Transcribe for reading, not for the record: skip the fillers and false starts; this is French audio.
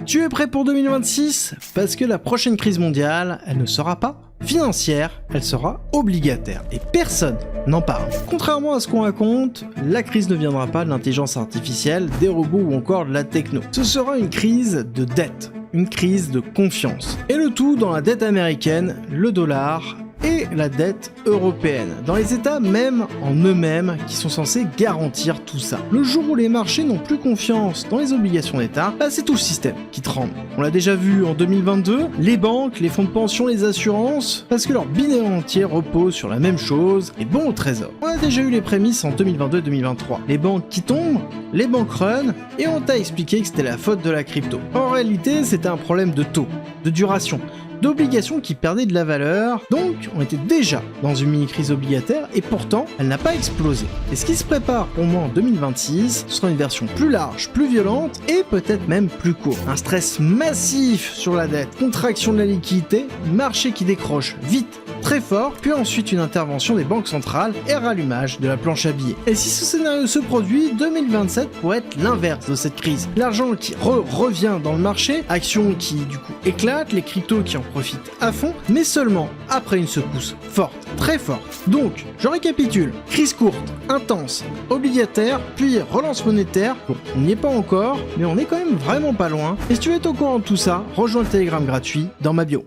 Tu es prêt pour 2026? Parce que la prochaine crise mondiale, elle ne sera pas financière, elle sera obligataire. Et personne n'en parle. Contrairement à ce qu'on raconte, la crise ne viendra pas de l'intelligence artificielle, des robots ou encore de la techno. Ce sera une crise de dette, une crise de confiance. Et le tout dans la dette américaine, le dollar et la dette européenne, dans les États même en eux-mêmes qui sont censés garantir tout ça. Le jour où les marchés n'ont plus confiance dans les obligations d'État, c'est tout le système qui tremble. On l'a déjà vu en 2022, les banques, les fonds de pension, les assurances, parce que leur bilan entier repose sur la même chose, les bons au trésor. On a déjà eu les prémices en 2022-2023. Les banques qui tombent, les banques run, et on t'a expliqué que c'était la faute de la crypto. En réalité, c'était un problème de taux, de duration, d'obligations qui perdaient de la valeur, donc on était déjà dans une mini-crise obligataire et pourtant elle n'a pas explosé. Et ce qui se prépare pour moi en 2026, ce sera une version plus large, plus violente et peut-être même plus courte. Un stress massif sur la dette, contraction de la liquidité, marché qui décroche vite, très fort, puis ensuite une intervention des banques centrales et rallumage de la planche à billets. Et si ce scénario se produit, 2027 pourrait être l'inverse de cette crise. L'argent qui revient dans le marché, actions qui du coup éclatent, les cryptos qui en profitent à fond, mais seulement après une secousse forte, très forte. Donc, je récapitule, crise courte, intense, obligataire, puis relance monétaire. Bon, on n'y est pas encore, mais on est quand même vraiment pas loin. Et si tu veux être au courant de tout ça, rejoins le Telegram gratuit dans ma bio.